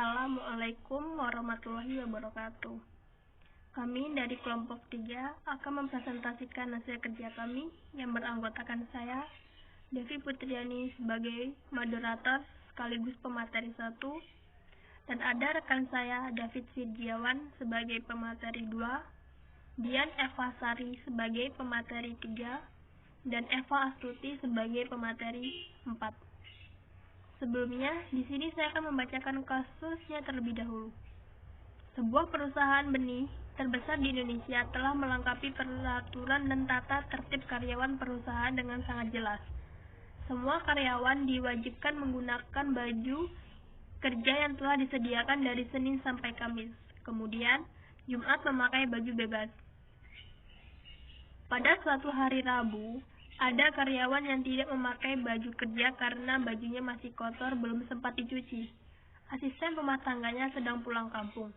Assalamualaikum warahmatullahi wabarakatuh. Kami dari kelompok 3 akan mempresentasikan hasil kerja kami yang beranggotakan saya, Devi Putriani sebagai moderator sekaligus pemateri 1, dan ada rekan saya David Firjiawan sebagai pemateri 2, Dian Eva Sari sebagai pemateri 3, dan Eva Astuti sebagai pemateri 4. Sebelumnya, di sini saya akan membacakan kasusnya terlebih dahulu. Sebuah perusahaan benih terbesar di Indonesia telah melengkapi peraturan dan tata tertib karyawan perusahaan dengan sangat jelas. Semua karyawan diwajibkan menggunakan baju kerja yang telah disediakan dari Senin sampai Kamis. Kemudian, Jumat memakai baju bebas. Pada suatu hari Rabu, ada karyawan yang tidak memakai baju kerja karena bajunya masih kotor belum sempat dicuci. Asisten rumah tangganya sedang pulang kampung.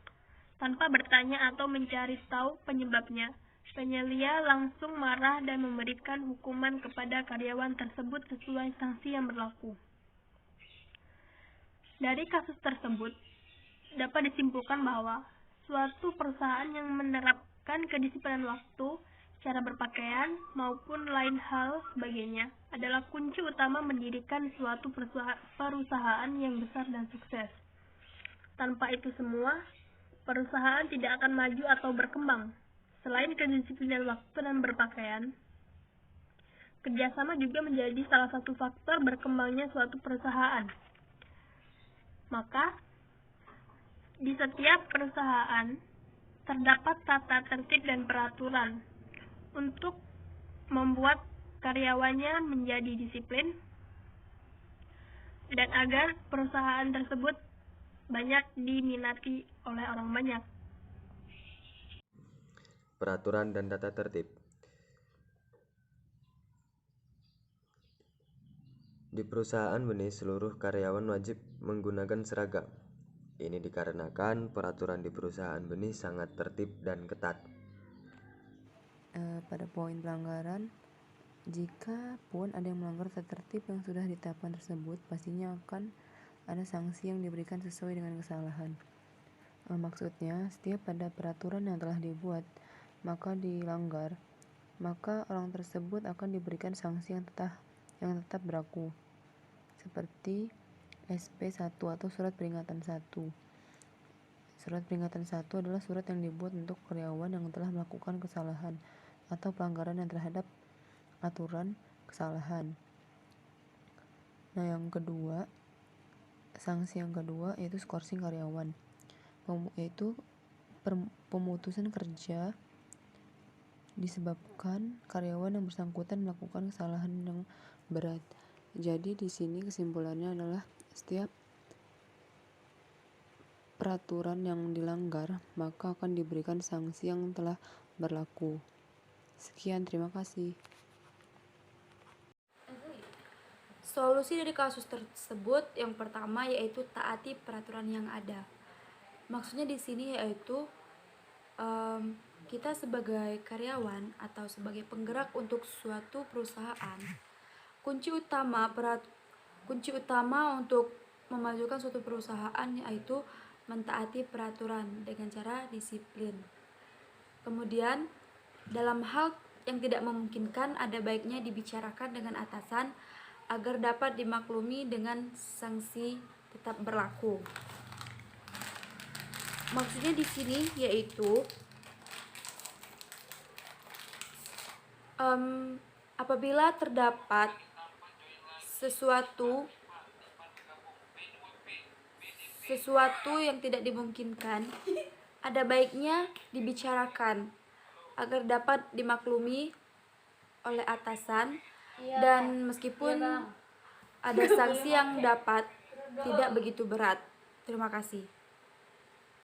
Tanpa bertanya atau mencari tahu penyebabnya, penyelia langsung marah dan memberikan hukuman kepada karyawan tersebut sesuai sanksi yang berlaku. Dari kasus tersebut, dapat disimpulkan bahwa suatu perusahaan yang menerapkan kedisiplinan waktu, cara berpakaian, maupun lain hal sebagainya adalah kunci utama mendirikan suatu perusahaan yang besar dan sukses. Tanpa itu semua, perusahaan tidak akan maju atau berkembang. Selain kedisiplinan waktu dan berpakaian, kerjasama juga menjadi salah satu faktor berkembangnya suatu perusahaan. Maka, di setiap perusahaan terdapat tata tertib dan peraturan untuk membuat karyawannya menjadi disiplin dan agar perusahaan tersebut banyak diminati oleh orang banyak. Peraturan dan tata tertib. Di perusahaan benih, seluruh karyawan wajib menggunakan seragam. Ini dikarenakan peraturan di perusahaan benih sangat tertib dan ketat. Pada poin pelanggaran, jika pun ada yang melanggar tata tertib yang sudah ditetapkan tersebut, pastinya akan ada sanksi yang diberikan sesuai dengan kesalahan. Maksudnya, setiap ada peraturan yang telah dibuat maka dilanggar, maka orang tersebut akan diberikan sanksi yang tetap berlaku, seperti SP1 atau surat peringatan 1. Surat peringatan 1 adalah surat yang dibuat untuk karyawan yang telah melakukan kesalahan atau pelanggaran yang terhadap aturan kesalahan. Nah, yang kedua, sanksi yang kedua yaitu skorsing karyawan, yaitu pemutusan kerja disebabkan karyawan yang bersangkutan melakukan kesalahan yang berat. Jadi di sini kesimpulannya adalah setiap peraturan yang dilanggar maka akan diberikan sanksi yang telah berlaku. Sekian, terima kasih. Solusi dari kasus tersebut yang pertama yaitu taati peraturan yang ada. Maksudnya di sini yaitu kita sebagai karyawan atau sebagai penggerak untuk suatu perusahaan, kunci utama untuk memajukan suatu perusahaan yaitu mentaati peraturan dengan cara disiplin. Kemudian dalam hal yang tidak memungkinkan ada baiknya dibicarakan dengan atasan agar dapat dimaklumi dengan sanksi tetap berlaku. Maksudnya di sini yaitu apabila terdapat sesuatu yang tidak dimungkinkan, ada baiknya dibicarakan agar dapat dimaklumi oleh atasan, dan meskipun ada sanksi yang dapat tidak begitu berat. Terima kasih.